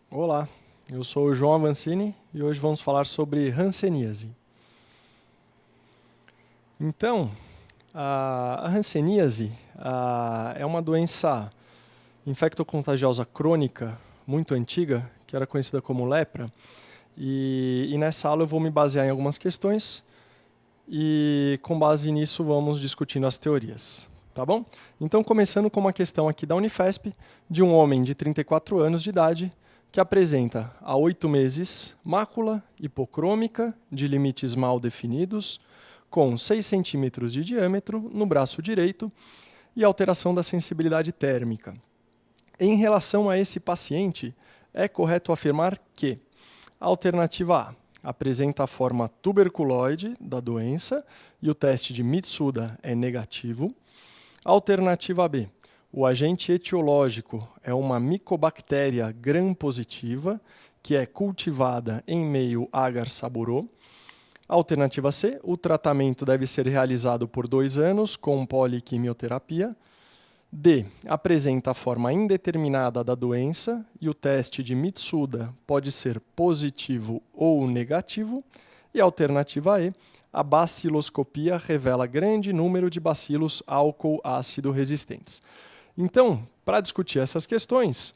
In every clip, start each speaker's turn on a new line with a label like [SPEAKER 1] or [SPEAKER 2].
[SPEAKER 1] Olá, eu sou o João Avancini e hoje vamos falar sobre hanseníase. Então, a hanseníase é uma doença infectocontagiosa crônica muito antiga, que era conhecida como lepra, e nessa aula eu vou me basear em algumas questões e com base nisso vamos discutindo as teorias. Tá bom? Então, começando com uma questão aqui da Unifesp, de um homem de 34 anos de idade, que apresenta há 8 meses mácula hipocrômica de limites mal definidos, com 6 centímetros de diâmetro no braço direito e alteração da sensibilidade térmica. Em relação a esse paciente, é correto afirmar que a alternativa A apresenta a forma tuberculoide da doença e o teste de Mitsuda é negativo. Alternativa B, o agente etiológico é uma micobactéria gram-positiva, que é cultivada em meio agar saburô. Alternativa C, o tratamento deve ser realizado por 2 anos com poliquimioterapia. D, apresenta a forma indeterminada da doença e o teste de Mitsuda pode ser positivo ou negativo. E alternativa E, a baciloscopia revela grande número de bacilos álcool ácido resistentes. Então, para discutir essas questões,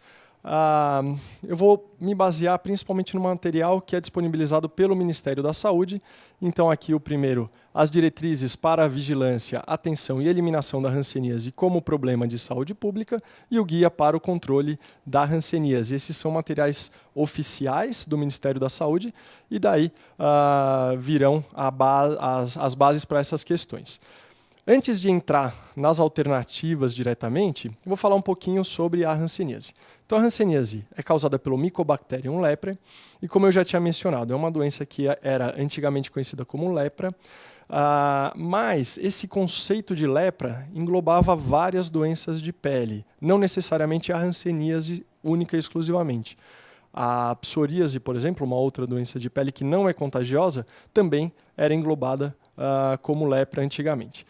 [SPEAKER 1] eu vou me basear principalmente no material que é disponibilizado pelo Ministério da Saúde. Então, aqui o primeiro, as diretrizes para a vigilância, atenção e eliminação da hanseníase como problema de saúde pública e o guia para o controle da hanseníase. Esses são materiais oficiais do Ministério da Saúde e daí virão as bases para essas questões. Antes de entrar nas alternativas diretamente, eu vou falar um pouquinho sobre a hanseníase. Então, a hanseníase é causada pelo Mycobacterium leprae e, como eu já tinha mencionado, é uma doença que era antigamente conhecida como lepra, mas esse conceito de lepra englobava várias doenças de pele, não necessariamente a hanseníase única e exclusivamente. A psoríase, por exemplo, uma outra doença de pele que não é contagiosa, também era englobada como lepra antigamente.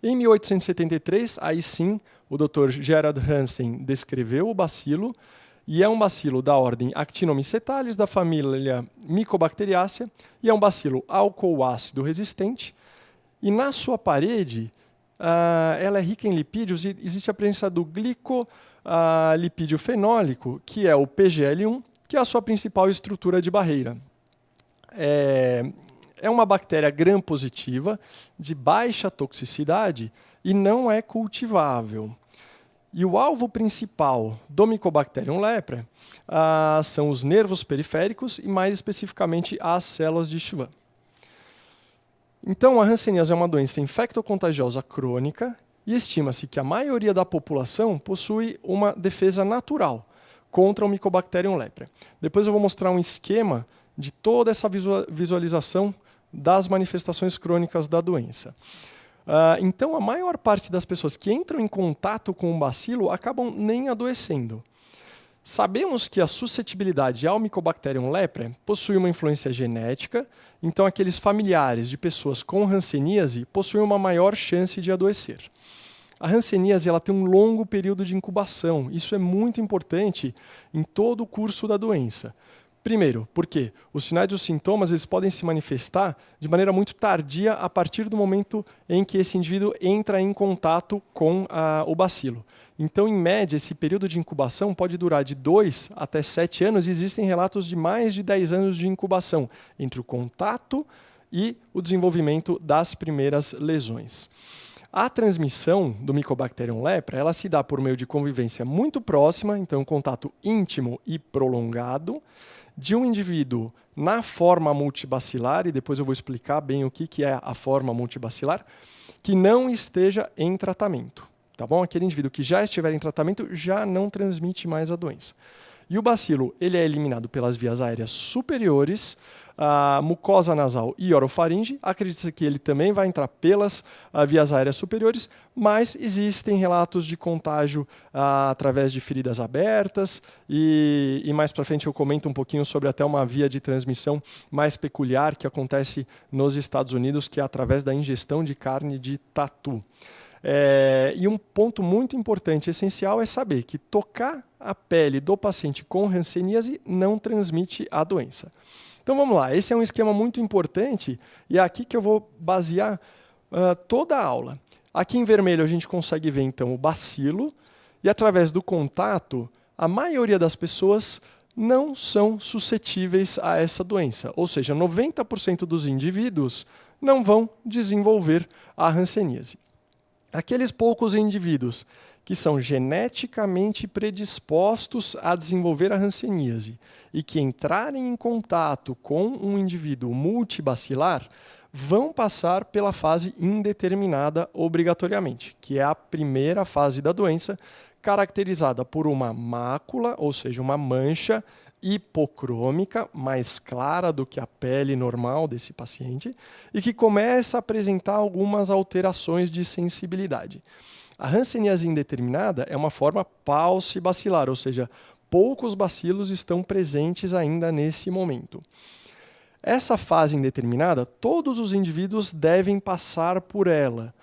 [SPEAKER 1] Em 1873, aí sim, o Dr. Gerard Hansen descreveu o bacilo, e é um bacilo da ordem Actinomycetales, da família Mycobacteriaceae, e é um bacilo álcool-ácido resistente. E na sua parede, ela é rica em lipídios e existe a presença do glicolipídio fenólico, que é o PGL1, que é a sua principal estrutura de barreira. É uma bactéria gram-positiva, de baixa toxicidade e não é cultivável. E o alvo principal do Mycobacterium leprae são os nervos periféricos e, mais especificamente, as células de Schwann. Então, a hanseníase é uma doença infectocontagiosa crônica e estima-se que a maioria da população possui uma defesa natural contra o Mycobacterium leprae. Depois eu vou mostrar um esquema de toda essa visualização das manifestações crônicas da doença. Então, a maior parte das pessoas que entram em contato com o bacilo acabam nem adoecendo. Sabemos que a suscetibilidade ao Mycobacterium leprae possui uma influência genética, então aqueles familiares de pessoas com hanseníase possuem uma maior chance de adoecer. A hanseníase ela tem um longo período de incubação, isso é muito importante em todo o curso da doença. Primeiro, porque os sinais e os sintomas eles podem se manifestar de maneira muito tardia a partir do momento em que esse indivíduo entra em contato com o bacilo. Então, em média, esse período de incubação pode durar de 2 até 7 anos e existem relatos de mais de 10 anos de incubação entre o contato e o desenvolvimento das primeiras lesões. A transmissão do Mycobacterium leprae ela se dá por meio de convivência muito próxima, então um contato íntimo e prolongado, de um indivíduo na forma multibacilar, e depois eu vou explicar bem o que é a forma multibacilar, que não esteja em tratamento. Tá bom? Aquele indivíduo que já estiver em tratamento já não transmite mais a doença. E o bacilo ele é eliminado pelas vias aéreas superiores, a mucosa nasal e orofaringe. Acredita-se que ele também vai entrar pelas vias aéreas superiores, mas existem relatos de contágio através de feridas abertas e mais para frente eu comento um pouquinho sobre até uma via de transmissão mais peculiar que acontece nos Estados Unidos, que é através da ingestão de carne de tatu. E um ponto muito importante, essencial, é saber que tocar a pele do paciente com hanseníase não transmite a doença. Então vamos lá, esse é um esquema muito importante e é aqui que eu vou basear toda a aula. Aqui em vermelho a gente consegue ver então o bacilo e através do contato, a maioria das pessoas não são suscetíveis a essa doença, ou seja, 90% dos indivíduos não vão desenvolver a hanseníase. Aqueles poucos indivíduos que são geneticamente predispostos a desenvolver a hanseníase e que entrarem em contato com um indivíduo multibacilar vão passar pela fase indeterminada obrigatoriamente, que é a primeira fase da doença, caracterizada por uma mácula, ou seja, uma mancha hipocrômica, mais clara do que a pele normal desse paciente, e que começa a apresentar algumas alterações de sensibilidade. A hanseníase indeterminada é uma forma paucibacilar, ou seja, poucos bacilos estão presentes ainda nesse momento. Essa fase indeterminada, todos os indivíduos devem passar por ela.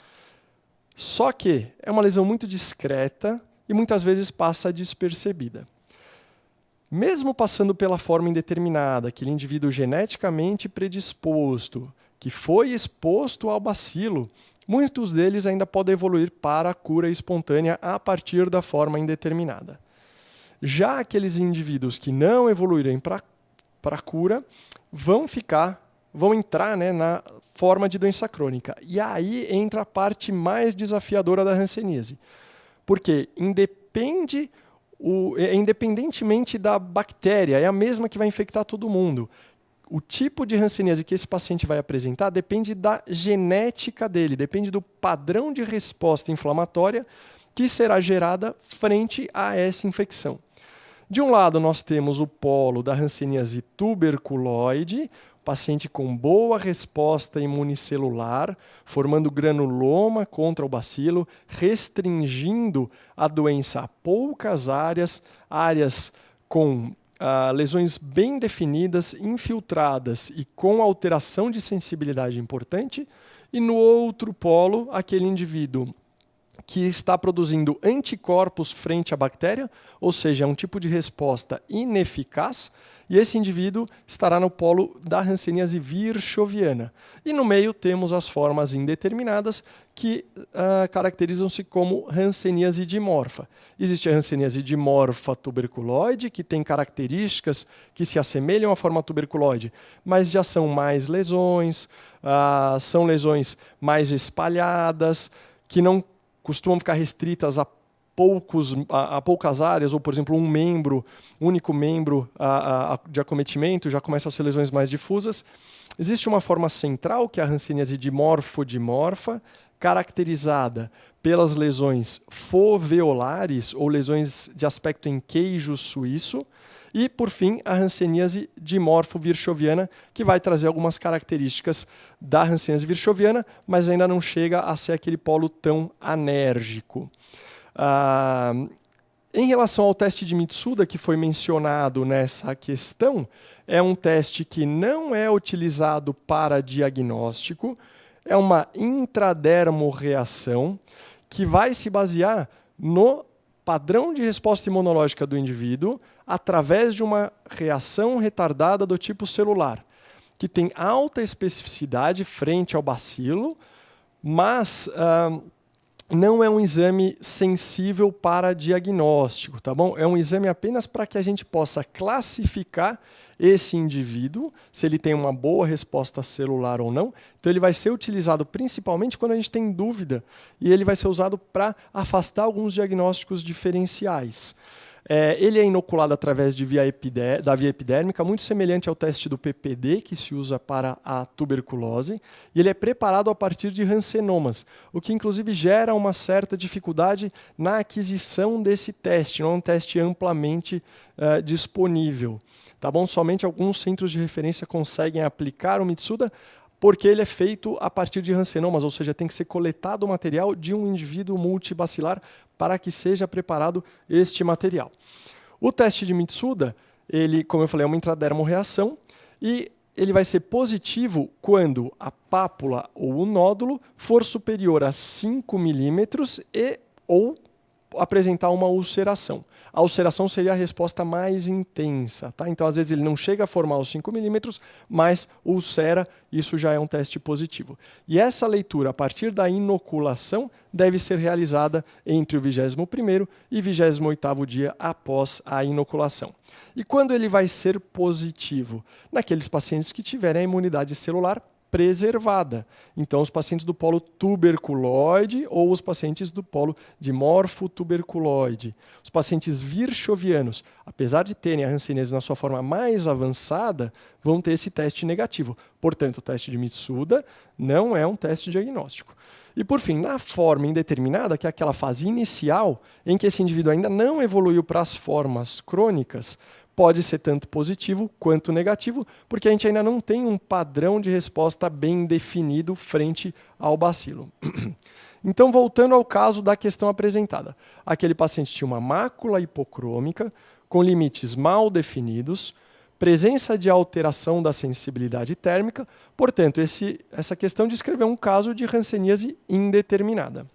[SPEAKER 1] Só que é uma lesão muito discreta e muitas vezes passa despercebida. Mesmo passando pela forma indeterminada, aquele indivíduo geneticamente predisposto, que foi exposto ao bacilo, muitos deles ainda podem evoluir para a cura espontânea a partir da forma indeterminada. Já aqueles indivíduos que não evoluírem para a cura, vão entrar na forma de doença crônica. E aí entra a parte mais desafiadora da hanseníase. Porque independentemente da bactéria, é a mesma que vai infectar todo mundo. O tipo de hanseníase que esse paciente vai apresentar depende da genética dele, depende do padrão de resposta inflamatória que será gerada frente a essa infecção. De um lado, nós temos o polo da hanseníase tuberculoide, paciente com boa resposta imunicelular, formando granuloma contra o bacilo, restringindo a doença a poucas áreas com lesões bem definidas, infiltradas e com alteração de sensibilidade importante. E no outro polo, aquele indivíduo que está produzindo anticorpos frente à bactéria, ou seja, é um tipo de resposta ineficaz, e esse indivíduo estará no polo da hanseníase virchoviana. E no meio temos as formas indeterminadas que caracterizam-se como hanseníase dimorfa. Existe a hanseníase dimorfa tuberculoide, que tem características que se assemelham à forma tuberculoide, mas já são mais lesões, são lesões mais espalhadas, que não costumam ficar restritas a poucas áreas, ou, por exemplo, um único membro de acometimento, já começam a ser lesões mais difusas. Existe uma forma central, que é a hanseníase dimorfo-dimorfa, caracterizada pelas lesões foveolares, ou lesões de aspecto em queijo suíço, e, por fim, a hanseníase dimorfo-virchoviana, que vai trazer algumas características da hanseníase virchoviana, mas ainda não chega a ser aquele polo tão anérgico. Em relação ao teste de Mitsuda, que foi mencionado nessa questão, é um teste que não é utilizado para diagnóstico, é uma intradermorreação que vai se basear no padrão de resposta imunológica do indivíduo através de uma reação retardada do tipo celular, que tem alta especificidade frente ao bacilo, mas não é um exame sensível para diagnóstico, tá bom? É um exame apenas para que a gente possa classificar esse indivíduo, se ele tem uma boa resposta celular ou não. Então ele vai ser utilizado principalmente quando a gente tem dúvida, e ele vai ser usado para afastar alguns diagnósticos diferenciais. Ele é inoculado através da via epidérmica, muito semelhante ao teste do PPD, que se usa para a tuberculose, e ele é preparado a partir de rancenomas, o que inclusive gera uma certa dificuldade na aquisição desse teste, não é um teste amplamente disponível. Tá bom? Somente alguns centros de referência conseguem aplicar o Mitsuda, porque ele é feito a partir de rancenomas, ou seja, tem que ser coletado o material de um indivíduo multibacilar para que seja preparado este material. O teste de Mitsuda, ele, como eu falei, é uma intradermorreação, e ele vai ser positivo quando a pápula ou o nódulo for superior a 5 milímetros ou apresentar uma ulceração. A ulceração seria a resposta mais intensa, tá? Então, às vezes, ele não chega a formar os 5 milímetros, mas ulcera, isso já é um teste positivo. E essa leitura, a partir da inoculação, deve ser realizada entre o 21º e 28º dia após a inoculação. E quando ele vai ser positivo? Naqueles pacientes que tiverem a imunidade celular preservada. Então, os pacientes do polo tuberculoide ou os pacientes do polo de morfotuberculoide. Os pacientes virchovianos, apesar de terem a hanseníase na sua forma mais avançada, vão ter esse teste negativo. Portanto, o teste de Mitsuda não é um teste diagnóstico. E, por fim, na forma indeterminada, que é aquela fase inicial em que esse indivíduo ainda não evoluiu para as formas crônicas, pode ser tanto positivo quanto negativo, porque a gente ainda não tem um padrão de resposta bem definido frente ao bacilo. Então, voltando ao caso da questão apresentada. Aquele paciente tinha uma mácula hipocrômica, com limites mal definidos, presença de alteração da sensibilidade térmica, portanto, essa questão descreveu um caso de hanseníase indeterminada.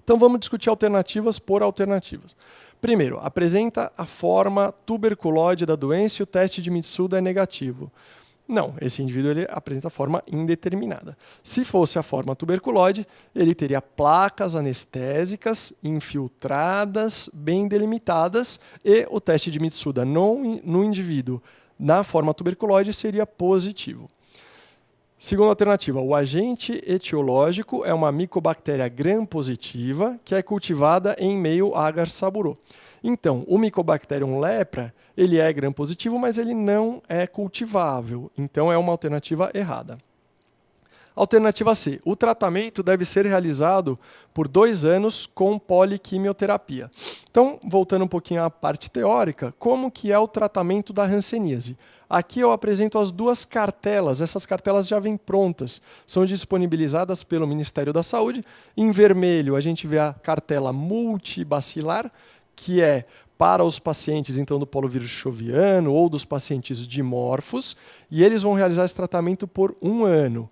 [SPEAKER 1] Então, vamos discutir alternativas por alternativas. Primeiro, apresenta a forma tuberculoide da doença e o teste de Mitsuda é negativo. Não, esse indivíduo ele apresenta a forma indeterminada. Se fosse a forma tuberculoide, ele teria placas anestésicas infiltradas, bem delimitadas, e o teste de Mitsuda no indivíduo na forma tuberculoide seria positivo. Segunda alternativa, o agente etiológico é uma micobactéria gram-positiva que é cultivada em meio agar saburô. Então, o Mycobacterium lepra, ele é gram-positivo, mas ele não é cultivável. Então, é uma alternativa errada. Alternativa C, o tratamento deve ser realizado por 2 anos com poliquimioterapia. Então, voltando um pouquinho à parte teórica, como que é o tratamento da hanseníase? Aqui eu apresento as 2 cartelas, essas cartelas já vêm prontas, são disponibilizadas pelo Ministério da Saúde. Em vermelho a gente vê a cartela multibacilar, que é para os pacientes então do polo virchoviano ou dos pacientes dimorfos, e eles vão realizar esse tratamento por 1 ano.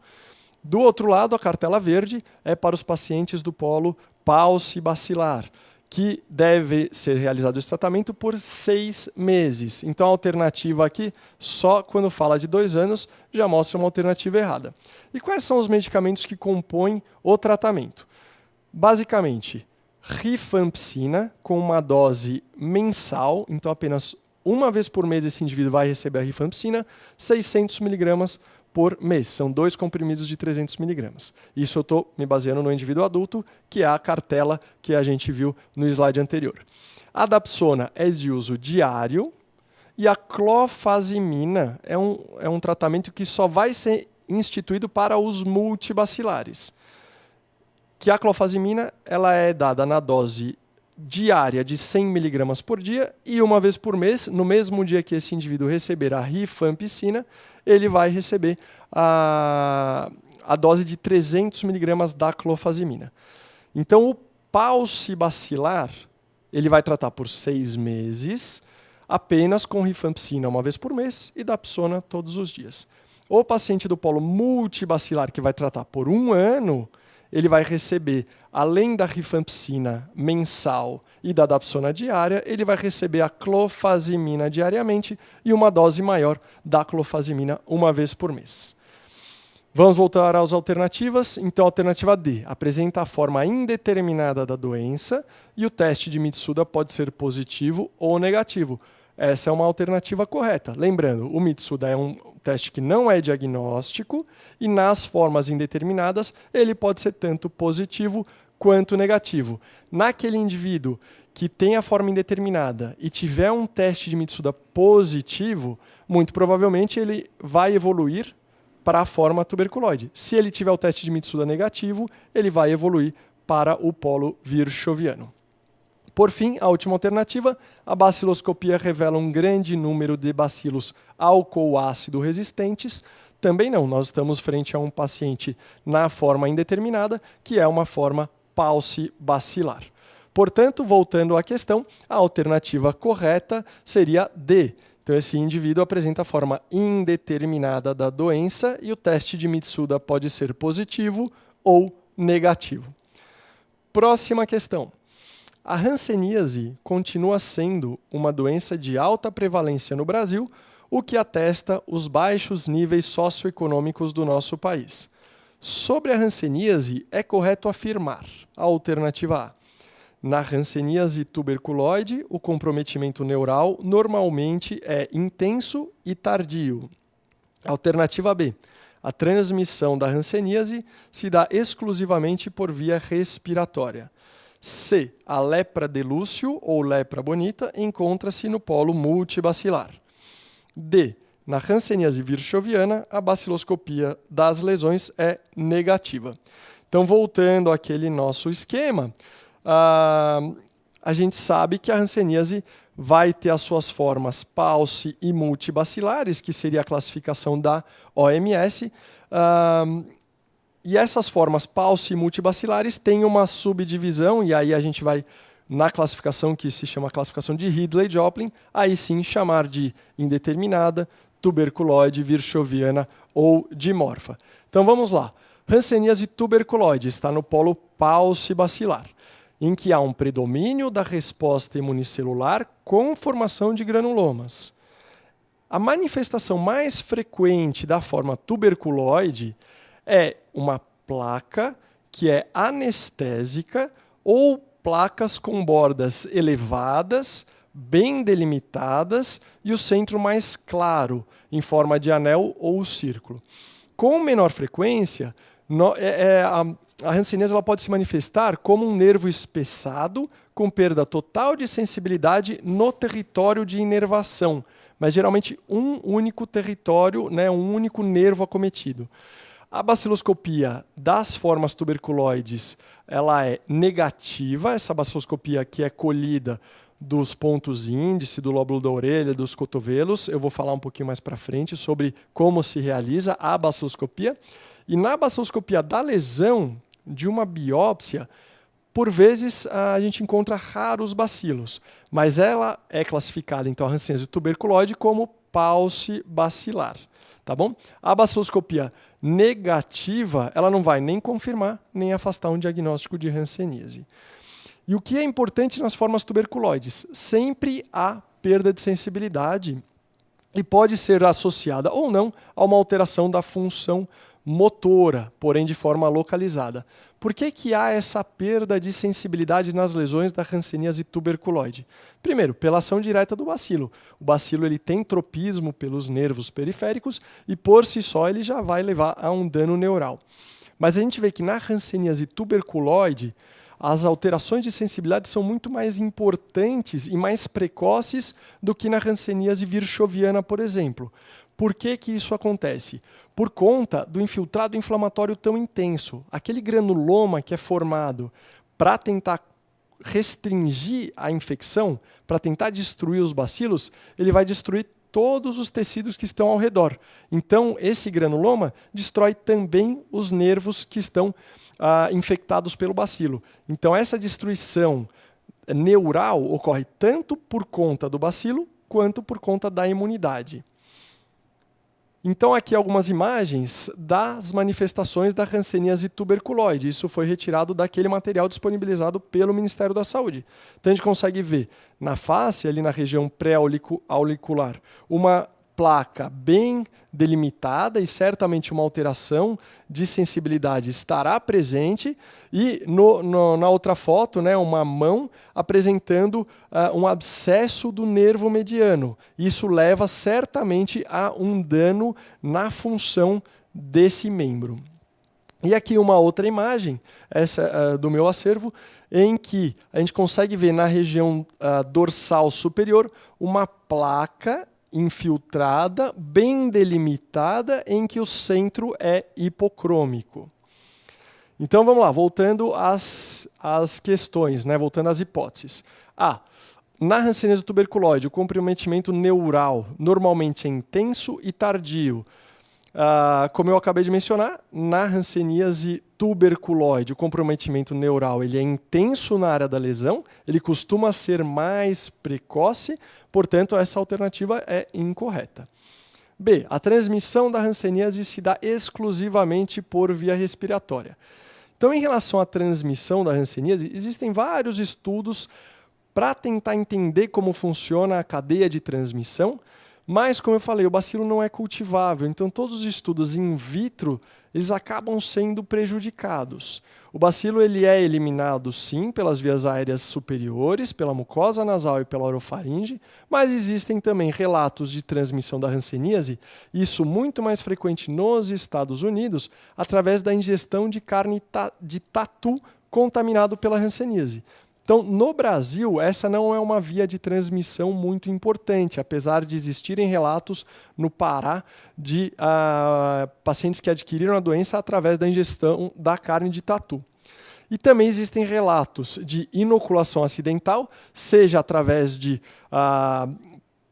[SPEAKER 1] Do outro lado, a cartela verde é para os pacientes do polo paucibacilar, que deve ser realizado esse tratamento por 6 meses. Então, a alternativa aqui, só quando fala de 2 anos, já mostra uma alternativa errada. E quais são os medicamentos que compõem o tratamento? Basicamente, rifampicina, com uma dose mensal, então apenas uma vez por mês esse indivíduo vai receber a rifampicina, 600 mg por mês. São 2 comprimidos de 300 mg. Isso eu estou me baseando no indivíduo adulto, que é a cartela que a gente viu no slide anterior. A dapsona é de uso diário e a clofazimina é um tratamento que só vai ser instituído para os multibacilares. Que a clofazimina ela é dada na dose diária de 100 mg por dia e uma vez por mês, no mesmo dia que esse indivíduo receber a rifampicina, ele vai receber a dose de 300 mg da clofazimina. Então, o paucibacilar, ele vai tratar por 6 meses, apenas com rifampicina uma vez por mês e dapsona todos os dias. O paciente do polo multibacilar, que vai tratar por 1 ano, ele vai receber, além da rifampicina mensal e da dapsona diária, ele vai receber a clofazimina diariamente e uma dose maior da clofazimina uma vez por mês. Vamos voltar às alternativas. Então, a alternativa D apresenta a forma indeterminada da doença e o teste de Mitsuda pode ser positivo ou negativo. Essa é uma alternativa correta. Lembrando, o Mitsuda é um teste que não é diagnóstico e nas formas indeterminadas ele pode ser tanto positivo quanto negativo. Naquele indivíduo que tem a forma indeterminada e tiver um teste de Mitsuda positivo, muito provavelmente ele vai evoluir para a forma tuberculoide. Se ele tiver o teste de Mitsuda negativo, ele vai evoluir para o polo virchoviano. Por fim, a última alternativa, a baciloscopia revela um grande número de bacilos álcool-ácido resistentes. Também não, nós estamos frente a um paciente na forma indeterminada, que é uma forma paucibacilar. Portanto, voltando à questão, a alternativa correta seria D, Então, esse indivíduo apresenta a forma indeterminada da doença e o teste de Mitsuda pode ser positivo ou negativo. Próxima questão. A hanseníase continua sendo uma doença de alta prevalência no Brasil, o que atesta os baixos níveis socioeconômicos do nosso país. Sobre a hanseníase, é correto afirmar a alternativa A. Na hanseníase tuberculoide, o comprometimento neural normalmente é intenso e tardio. Alternativa B. A transmissão da hanseníase se dá exclusivamente por via respiratória. C. A lepra de Lúcio, ou lepra bonita, encontra-se no polo multibacilar. D. Na hanseníase virchoviana, a baciloscopia das lesões é negativa. Então, voltando àquele nosso esquema, a gente sabe que a hanseníase vai ter as suas formas pauci e multibacilares, que seria a classificação da OMS. E essas formas pauci e multibacilares têm uma subdivisão, e aí a gente vai na classificação que se chama classificação de Ridley-Joplin, aí sim chamar de indeterminada, tuberculoide, virchoviana ou dimorfa. Então vamos lá. Hanseníase tuberculoide está no polo pauci-bacilar, em que há um predomínio da resposta imunicelular com formação de granulomas. A manifestação mais frequente da forma tuberculoide é uma placa que é anestésica ou placas com bordas elevadas, bem delimitadas e o centro mais claro, em forma de anel ou círculo. Com menor frequência, a hanseníase ela pode se manifestar como um nervo espessado, com perda total de sensibilidade no território de inervação, mas geralmente um único território, né, um único nervo acometido. A baciloscopia das formas tuberculoides ela é negativa, essa baciloscopia que é colhida dos pontos índice, do lóbulo da orelha, dos cotovelos. Eu vou falar um pouquinho mais para frente sobre como se realiza a baciloscopia. E na baciloscopia da lesão de uma biópsia, por vezes a gente encontra raros bacilos, mas ela é classificada, então, a hanseníase tuberculoide como pauci-bacilar. Tá bom? A baciloscopia negativa, ela não vai nem confirmar, nem afastar um diagnóstico de hanseníase. E o que é importante nas formas tuberculoides? Sempre há perda de sensibilidade e pode ser associada ou não a uma alteração da função motora, porém de forma localizada. Por que há essa perda de sensibilidade nas lesões da hanseníase tuberculoide? Primeiro, pela ação direta do bacilo. O bacilo ele tem tropismo pelos nervos periféricos e, por si só, ele já vai levar a um dano neural. Mas a gente vê que na hanseníase tuberculoide, as alterações de sensibilidade são muito mais importantes e mais precoces do que na hanseníase virchoviana, por exemplo. Por que isso acontece? Por conta do infiltrado inflamatório tão intenso. Aquele granuloma que é formado para tentar restringir a infecção, para tentar destruir os bacilos, ele vai destruir todos os tecidos que estão ao redor. Então, esse granuloma destrói também os nervos que estão infectados pelo bacilo. Então, essa destruição neural ocorre tanto por conta do bacilo quanto por conta da imunidade. Então, aqui algumas imagens das manifestações da hanseníase tuberculoide. Isso foi retirado daquele material disponibilizado pelo Ministério da Saúde. Então, a gente consegue ver na face, ali na região pré-auricular, uma placa bem delimitada e certamente uma alteração de sensibilidade estará presente. E na outra foto, né, uma mão apresentando um abscesso do nervo mediano. Isso leva certamente a um dano na função desse membro. E aqui uma outra imagem, essa do meu acervo, em que a gente consegue ver na região dorsal superior uma placa infiltrada, bem delimitada, em que o centro é hipocrômico. Então vamos lá, voltando às questões, né? Voltando às hipóteses. Na hanseníase tuberculoide, o comprometimento neural normalmente é intenso e tardio. Como eu acabei de mencionar, na hanseníase tuberculoide, o comprometimento neural ele é intenso na área da lesão, ele costuma ser mais precoce, Portanto, essa alternativa é incorreta. B. A transmissão da hanseníase se dá exclusivamente por via respiratória. Então, em relação à transmissão da hanseníase, existem vários estudos para tentar entender como funciona a cadeia de transmissão, mas, como eu falei, o bacilo não é cultivável, então todos os estudos in vitro eles acabam sendo prejudicados. O bacilo ele é eliminado, sim, pelas vias aéreas superiores, pela mucosa nasal e pela orofaringe, mas existem também relatos de transmissão da hanseníase, isso muito mais frequente nos Estados Unidos, através da ingestão de carne de tatu contaminado pela hanseníase. Então, no Brasil, essa não é uma via de transmissão muito importante, apesar de existirem relatos no Pará de pacientes que adquiriram a doença através da ingestão da carne de tatu. E também existem relatos de inoculação acidental, seja através de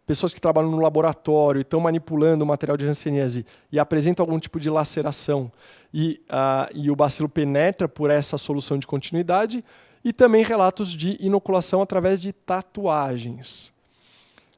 [SPEAKER 1] pessoas que trabalham no laboratório e estão manipulando o material de hanseníase e apresentam algum tipo de laceração e o bacilo penetra por essa solução de continuidade, e também relatos de inoculação através de tatuagens.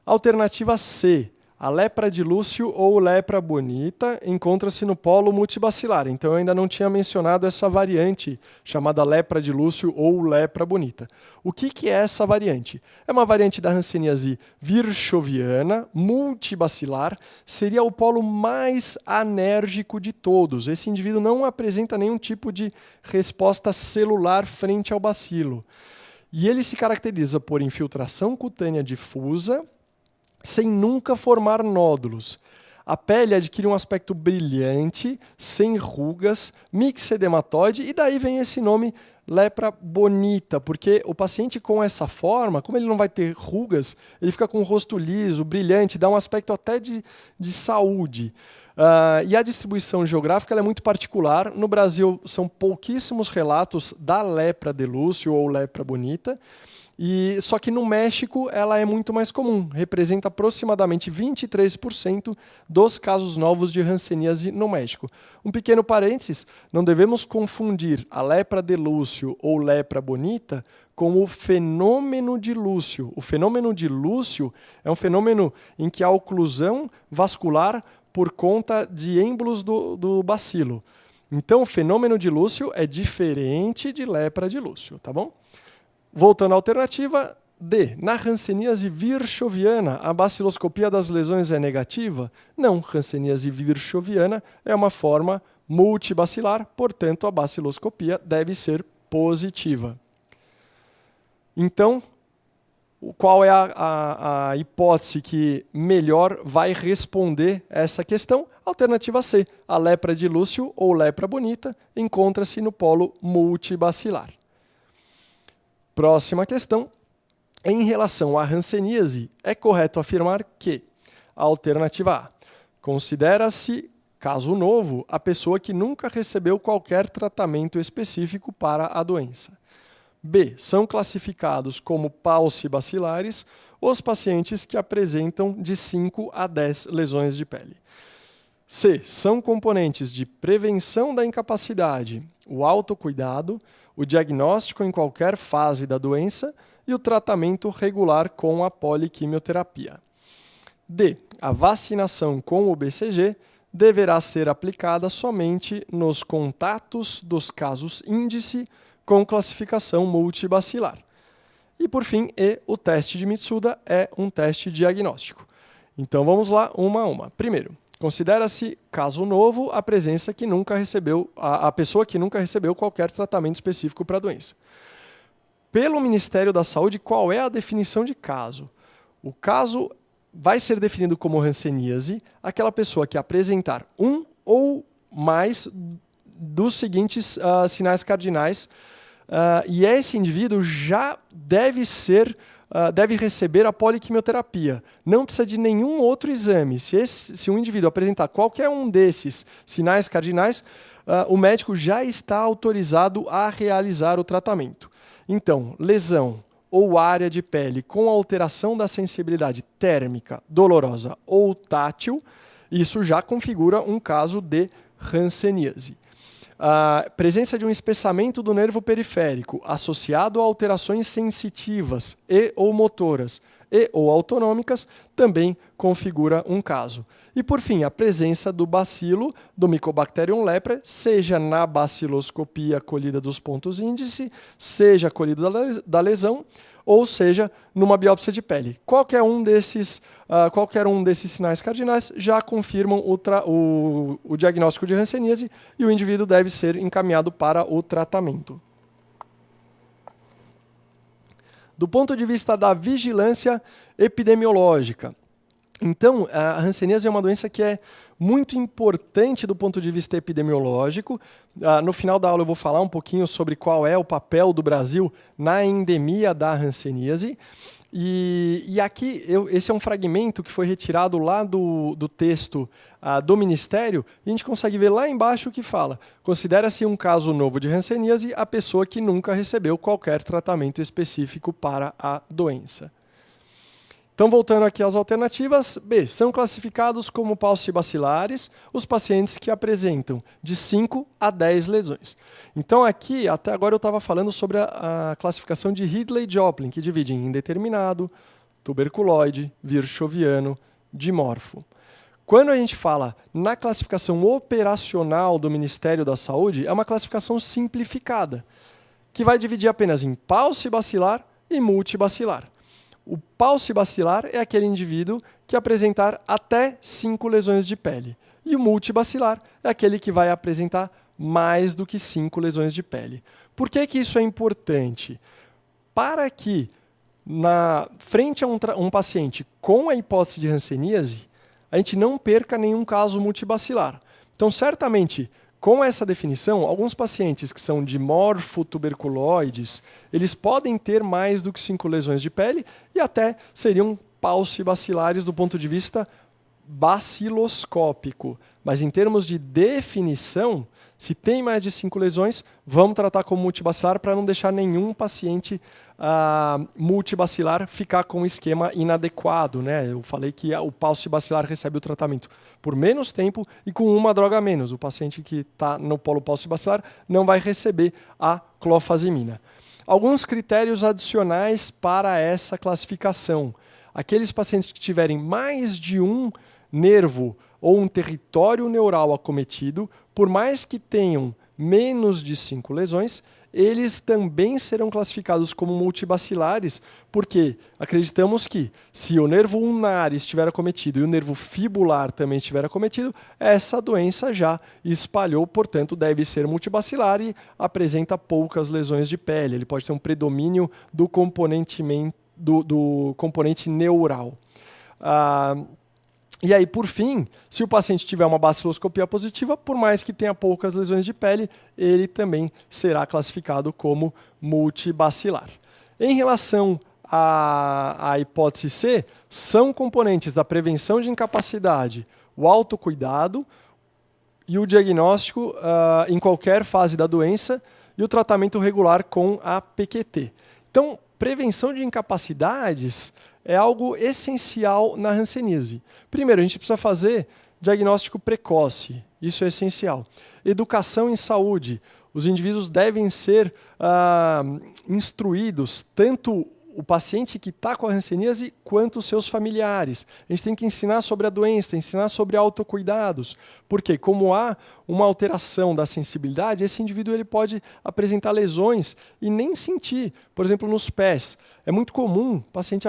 [SPEAKER 1] Alternativa C, a lepra de Lúcio ou lepra bonita encontra-se no polo multibacilar. Então eu ainda não tinha mencionado essa variante chamada lepra de Lúcio ou lepra bonita. O que é essa variante? É uma variante da hanseníase virchoviana, multibacilar, seria o polo mais anérgico de todos. Esse indivíduo não apresenta nenhum tipo de resposta celular frente ao bacilo. E ele se caracteriza por infiltração cutânea difusa, sem nunca formar nódulos. A pele adquire um aspecto brilhante, sem rugas, mixedematóide, e daí vem esse nome lepra bonita, porque o paciente com essa forma, como ele não vai ter rugas, ele fica com o rosto liso, brilhante, dá um aspecto até de saúde. E a distribuição geográfica ela é muito particular. No Brasil, são pouquíssimos relatos da lepra de Lúcio ou lepra bonita, só que no México ela é muito mais comum, representa aproximadamente 23% dos casos novos de hanseníase no México. Um pequeno parênteses, não devemos confundir a lepra de Lúcio ou lepra bonita com o fenômeno de Lúcio. O fenômeno de Lúcio é um fenômeno em que há oclusão vascular por conta de êmbolos do bacilo. Então o fenômeno de Lúcio é diferente de lepra de Lúcio, tá bom? Voltando à alternativa D. Na hanseníase virchoviana, a baciloscopia das lesões é negativa? Não, hanseníase virchoviana é uma forma multibacilar, portanto, a baciloscopia deve ser positiva. Então, qual é a hipótese que melhor vai responder essa questão? Alternativa C. A lepra de Lúcio ou lepra bonita encontra-se no polo multibacilar. Próxima questão. Em relação à hanseníase, é correto afirmar que a alternativa A. Considera-se caso novo a pessoa que nunca recebeu qualquer tratamento específico para a doença. B. São classificados como paucibacilares os pacientes que apresentam de 5 a 10 lesões de pele. C. São componentes de prevenção da incapacidade, o autocuidado, o diagnóstico em qualquer fase da doença e o tratamento regular com a poliquimioterapia. D. A vacinação com o BCG deverá ser aplicada somente nos contatos dos casos índice com classificação multibacilar. E, por fim, E. O teste de Mitsuda é um teste diagnóstico. Então, vamos lá, uma a uma. Primeiro, considera-se caso novo a presença que nunca recebeu, a pessoa que nunca recebeu qualquer tratamento específico para a doença. Pelo Ministério da Saúde, qual é a definição de caso? O caso vai ser definido como hanseníase aquela pessoa que apresentar um ou mais dos seguintes sinais cardinais, e esse indivíduo já deve receber a poliquimioterapia. Não precisa de nenhum outro exame. Se um indivíduo apresentar qualquer um desses sinais cardinais, o médico já está autorizado a realizar o tratamento. Então, lesão ou área de pele com alteração da sensibilidade térmica, dolorosa ou tátil, isso já configura um caso de hanseníase. A presença de um espessamento do nervo periférico associado a alterações sensitivas e ou motoras e ou autonômicas também configura um caso. E, por fim, a presença do bacilo do Mycobacterium leprae, seja na baciloscopia colhida dos pontos índice, seja colhida da lesão, ou seja, numa biópsia de pele. Qualquer um desses sinais cardinais já confirmam o diagnóstico de hanseníase e o indivíduo deve ser encaminhado para o tratamento. Do ponto de vista da vigilância epidemiológica, então, a hanseníase é uma doença que é muito importante do ponto de vista epidemiológico. No final da aula eu vou falar um pouquinho sobre qual é o papel do Brasil na endemia da hanseníase. E aqui, esse é um fragmento que foi retirado lá do texto do Ministério, e a gente consegue ver lá embaixo que fala: considera-se um caso novo de hanseníase a pessoa que nunca recebeu qualquer tratamento específico para a doença. Então, voltando aqui às alternativas, B, são classificados como paucibacilares os pacientes que apresentam de 5 a 10 lesões. Então, aqui, até agora eu estava falando sobre a classificação de Ridley-Joplin, que divide em indeterminado, tuberculoide, virchoviano, dimorfo. Quando a gente fala na classificação operacional do Ministério da Saúde, é uma classificação simplificada, que vai dividir apenas em paucibacilar e multibacilar. O paucibacilar é aquele indivíduo que apresentar até 5 lesões de pele. E o multibacilar é aquele que vai apresentar mais do que 5 lesões de pele. Por que isso é importante? Para que, frente a um paciente com a hipótese de hanseníase, a gente não perca nenhum caso multibacilar. Então, certamente, com essa definição, alguns pacientes que são dimorfotuberculoides, eles podem ter mais do que 5 lesões de pele e até seriam paucibacilares do ponto de vista baciloscópico. Mas em termos de definição, se tem mais de 5 lesões, vamos tratar como multibacilar para não deixar nenhum paciente multibacilar ficar com um esquema inadequado, né? Eu falei que o paucibacilar recebe o tratamento por menos tempo e com uma droga a menos. O paciente que está no polo paucibacilar não vai receber a clofazimina. Alguns critérios adicionais para essa classificação. Aqueles pacientes que tiverem mais de um nervo ou um território neural acometido, por mais que tenham menos de 5 lesões, eles também serão classificados como multibacilares, porque acreditamos que, se o nervo ulnar estiver acometido e o nervo fibular também estiver acometido, essa doença já espalhou, portanto, deve ser multibacilar e apresenta poucas lesões de pele. Ele pode ter um predomínio do componente neural. E aí, por fim, se o paciente tiver uma baciloscopia positiva, por mais que tenha poucas lesões de pele, ele também será classificado como multibacilar. Em relação à hipótese C, são componentes da prevenção de incapacidade, o autocuidado e o diagnóstico em qualquer fase da doença e o tratamento regular com a PQT. Então, prevenção de incapacidades é algo essencial na hanseníase. Primeiro, a gente precisa fazer diagnóstico precoce. Isso é essencial. Educação em saúde. Os indivíduos devem ser instruídos, tanto o paciente que está com a hanseníase quanto os seus familiares. A gente tem que ensinar sobre a doença, ensinar sobre autocuidados. Porque, como há uma alteração da sensibilidade, esse indivíduo ele pode apresentar lesões e nem sentir. Por exemplo, nos pés. É muito comum o paciente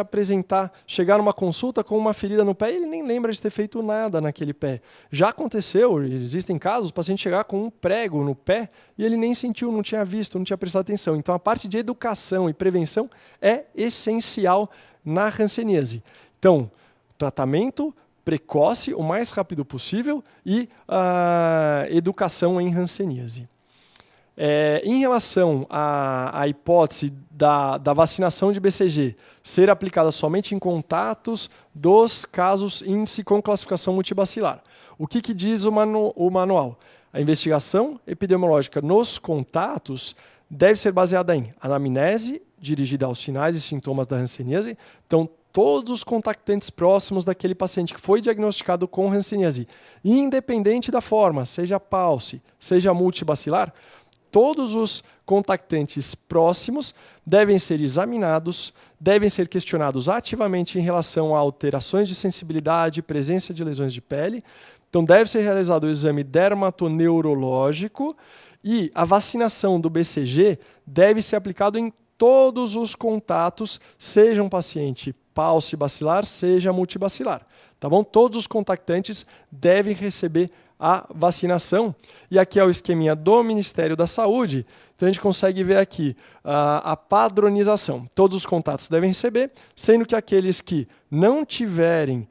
[SPEAKER 1] chegar numa consulta com uma ferida no pé e ele nem lembra de ter feito nada naquele pé. Já aconteceu, existem casos, o paciente chegar com um prego no pé e ele nem sentiu, não tinha visto, não tinha prestado atenção. Então, a parte de educação e prevenção é essencial na hanseníase. Então, tratamento precoce, o mais rápido possível, e educação em hanseníase. Em relação à hipótese da vacinação de BCG ser aplicada somente em contatos dos casos índice com classificação multibacilar, o que diz o manual? A investigação epidemiológica nos contatos deve ser baseada em anamnese, dirigida aos sinais e sintomas da hanseníase. Então, todos os contactantes próximos daquele paciente que foi diagnosticado com hanseníase, independente da forma, seja pauci, seja multibacilar, todos os contactantes próximos devem ser examinados, devem ser questionados ativamente em relação a alterações de sensibilidade, presença de lesões de pele. Então, deve ser realizado o exame dermatoneurológico e a vacinação do BCG deve ser aplicada em todos os contatos, seja um paciente paucibacilar, seja multibacilar. Tá bom? Todos os contactantes devem receber a vacinação. E aqui é o esqueminha do Ministério da Saúde. Então, a gente consegue ver aqui a padronização. Todos os contatos devem receber, sendo que aqueles que não tiverem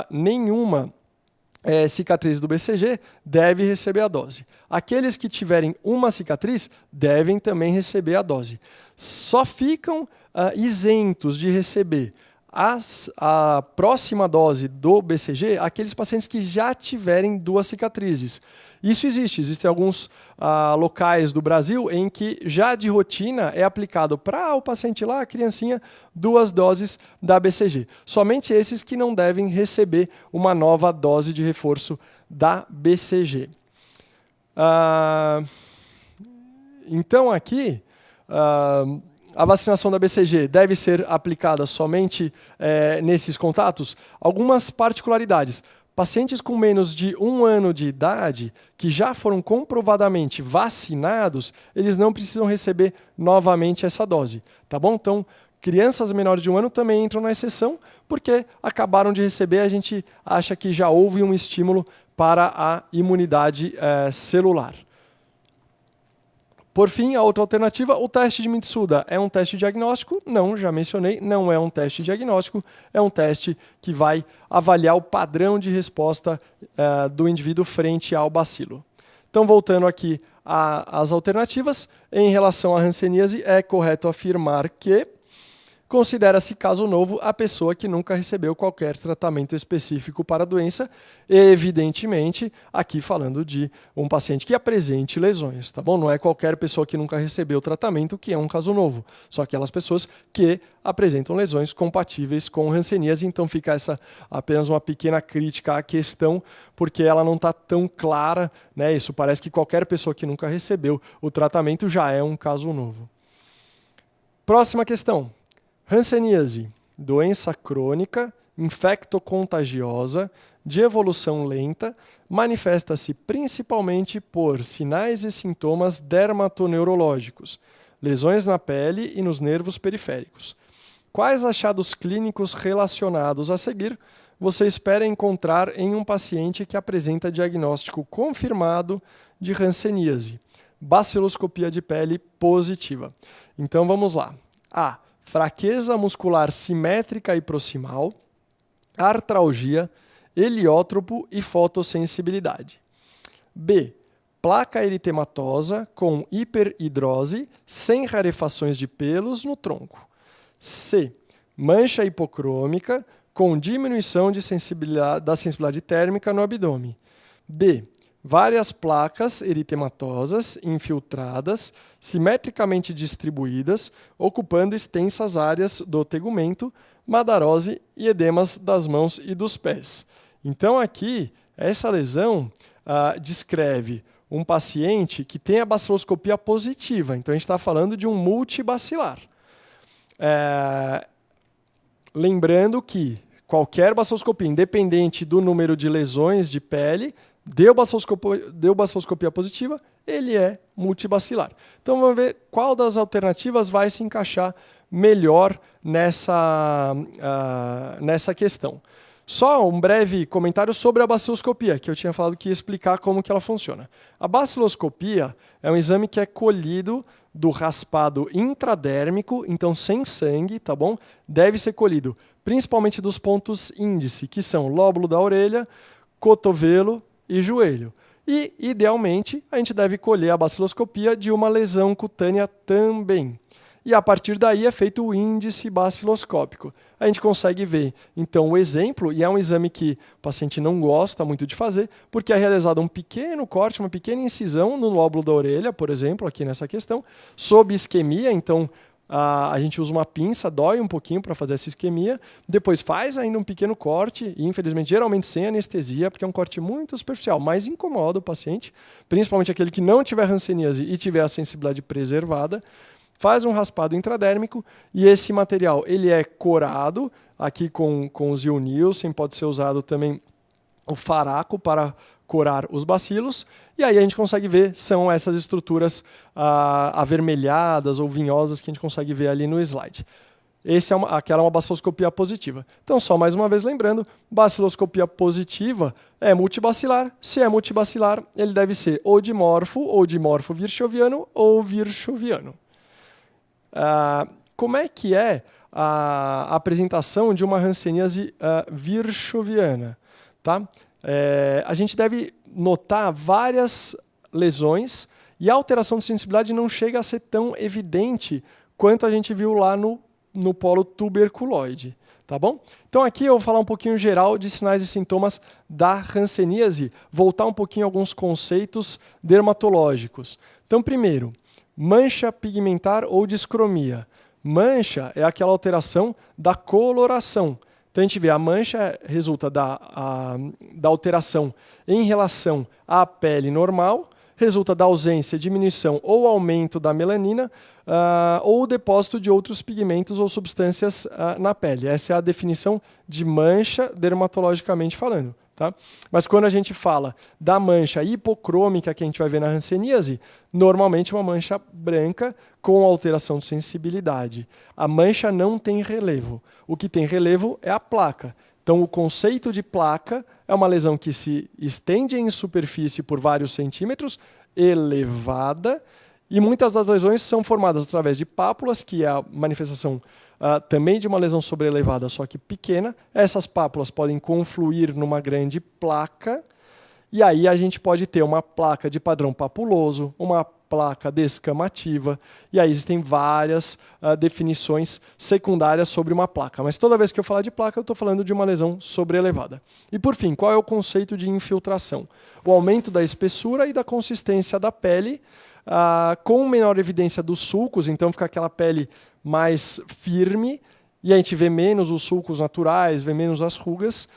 [SPEAKER 1] nenhuma cicatriz do BCG devem receber a dose. Aqueles que tiverem uma cicatriz devem também receber a dose. Só ficam isentos de receber a próxima dose do BCG aqueles pacientes que já tiverem 2 cicatrizes. Isso existe. Existem alguns locais do Brasil em que já de rotina é aplicado para o paciente lá, a criancinha, 2 doses da BCG. Somente esses que não devem receber uma nova dose de reforço da BCG. Então aqui, a vacinação da BCG deve ser aplicada somente nesses contatos? Algumas particularidades. Pacientes com menos de 1 ano de idade, que já foram comprovadamente vacinados, eles não precisam receber novamente essa dose. Tá bom? Então, crianças menores de 1 ano também entram na exceção, porque acabaram de receber, a gente acha que já houve um estímulo para a imunidade celular. Por fim, a outra alternativa, o teste de Mitsuda é um teste diagnóstico? Não, já mencionei, não é um teste diagnóstico, é um teste que vai avaliar o padrão de resposta do indivíduo frente ao bacilo. Então, voltando aqui às alternativas, em relação à hanseníase, é correto afirmar que considera-se caso novo a pessoa que nunca recebeu qualquer tratamento específico para a doença, evidentemente, aqui falando de um paciente que apresente lesões, tá bom? Não é qualquer pessoa que nunca recebeu tratamento que é um caso novo, só aquelas pessoas que apresentam lesões compatíveis com hanseníase, então fica essa apenas uma pequena crítica à questão, porque ela não está tão clara, né? Isso parece que qualquer pessoa que nunca recebeu o tratamento já é um caso novo. Próxima questão. Hanseníase, doença crônica, infectocontagiosa, de evolução lenta, manifesta-se principalmente por sinais e sintomas dermatoneurológicos, lesões na pele e nos nervos periféricos. Quais achados clínicos relacionados a seguir você espera encontrar em um paciente que apresenta diagnóstico confirmado de hanseníase? Baciloscopia de pele positiva. Então vamos lá. A. Fraqueza muscular simétrica e proximal, artralgia, heliótropo e fotossensibilidade. B. Placa eritematosa com hiperidrose, sem rarefações de pelos no tronco. C. Mancha hipocrômica com diminuição de da sensibilidade térmica no abdômen. D. Várias placas eritematosas infiltradas, simetricamente distribuídas, ocupando extensas áreas do tegumento, madarose e edemas das mãos e dos pés. Então aqui, essa lesão descreve um paciente que tem a baciloscopia positiva. Então a gente está falando de um multibacilar. Lembrando que qualquer baciloscopia, independente do número de lesões de pele, deu baciloscopia positiva, ele é multibacilar. Então vamos ver qual das alternativas vai se encaixar melhor nessa questão. Só um breve comentário sobre a baciloscopia, que eu tinha falado que ia explicar como que ela funciona. A baciloscopia é um exame que é colhido do raspado intradérmico, então sem sangue, tá bom? Deve ser colhido principalmente dos pontos índice, que são lóbulo da orelha, cotovelo e joelho. E, idealmente, a gente deve colher a baciloscopia de uma lesão cutânea também. E, a partir daí, é feito o índice baciloscópico. A gente consegue ver, então, o exemplo, e é um exame que o paciente não gosta muito de fazer, porque é realizado um pequeno corte, uma pequena incisão no lóbulo da orelha, por exemplo, aqui nessa questão, sob isquemia, então, a gente usa uma pinça, dói um pouquinho para fazer essa isquemia, depois faz ainda um pequeno corte, e infelizmente geralmente sem anestesia, porque é um corte muito superficial, mas incomoda o paciente, principalmente aquele que não tiver hanseníase e tiver a sensibilidade preservada, faz um raspado intradérmico, e esse material ele é corado, aqui com o Zil-Nielsen, pode ser usado também o faraco para corar os bacilos, e aí a gente consegue ver, são essas estruturas avermelhadas ou vinhosas que a gente consegue ver ali no slide. Aquela é uma baciloscopia positiva. Então, só mais uma vez lembrando, baciloscopia positiva é multibacilar. Se é multibacilar, ele deve ser ou dimorfo virchoviano ou virchoviano. Como é que é a apresentação de uma hanseníase virchoviana? Tá? A gente deve notar várias lesões e a alteração de sensibilidade não chega a ser tão evidente quanto a gente viu lá no polo tuberculoide. Tá bom? Então aqui eu vou falar um pouquinho geral de sinais e sintomas da hanseníase, voltar um pouquinho a alguns conceitos dermatológicos. Então primeiro, mancha pigmentar ou discromia. Mancha é aquela alteração da coloração. Então a gente vê a mancha resulta da alteração em relação à pele normal, resulta da ausência, diminuição ou aumento da melanina ou depósito de outros pigmentos ou substâncias na pele. Essa é a definição de mancha dermatologicamente falando. Tá? Mas quando a gente fala da mancha hipocrômica que a gente vai ver na hanseníase, normalmente uma mancha branca com alteração de sensibilidade. A mancha não tem relevo. O que tem relevo é a placa. Então, o conceito de placa é uma lesão que se estende em superfície por vários centímetros, elevada, e muitas das lesões são formadas através de pápulas, que é a manifestação também de uma lesão sobrelevada, só que pequena. Essas pápulas podem confluir numa grande placa, e aí a gente pode ter uma placa de padrão papuloso, uma placa descamativa, e aí existem várias definições secundárias sobre uma placa. Mas toda vez que eu falar de placa, eu estou falando de uma lesão sobrelevada. E por fim, qual é o conceito de infiltração? O aumento da espessura e da consistência da pele, com menor evidência dos sulcos, então fica aquela pele mais firme, e a gente vê menos os sulcos naturais, vê menos as rugas,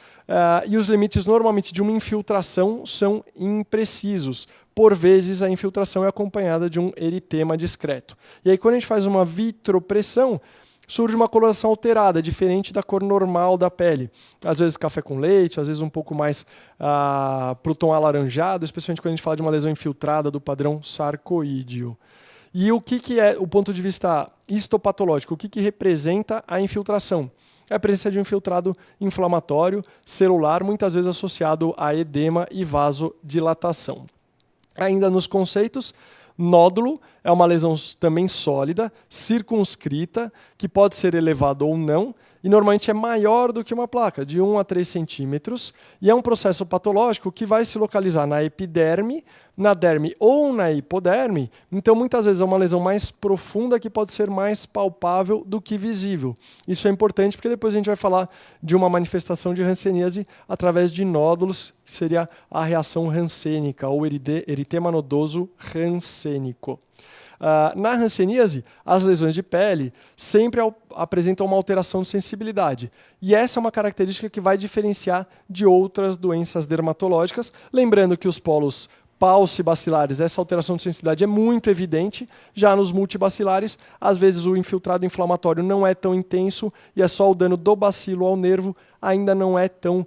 [SPEAKER 1] e os limites normalmente de uma infiltração são imprecisos. Por vezes a infiltração é acompanhada de um eritema discreto. E aí quando a gente faz uma vitropressão, surge uma coloração alterada, diferente da cor normal da pele. Às vezes café com leite, às vezes um pouco mais para o tom alaranjado, especialmente quando a gente fala de uma lesão infiltrada do padrão sarcoídeo. E o que é o ponto de vista histopatológico? O que representa a infiltração? É a presença de um infiltrado inflamatório celular, muitas vezes associado a edema e vasodilatação. Ainda nos conceitos, nódulo é uma lesão também sólida, circunscrita, que pode ser elevada ou não, e normalmente é maior do que uma placa, de 1 a 3 centímetros, e é um processo patológico que vai se localizar na epiderme, na derme ou na hipoderme, então muitas vezes é uma lesão mais profunda que pode ser mais palpável do que visível. Isso é importante porque depois a gente vai falar de uma manifestação de hanseníase através de nódulos, que seria a reação hansênica, ou eritema nodoso hansênico. Na hanseníase, as lesões de pele sempre apresentam uma alteração de sensibilidade. E essa é uma característica que vai diferenciar de outras doenças dermatológicas. Lembrando que os polos paucibacilares, essa alteração de sensibilidade é muito evidente. Já nos multibacilares, às vezes o infiltrado inflamatório não é tão intenso e é só o dano do bacilo ao nervo, ainda não é tão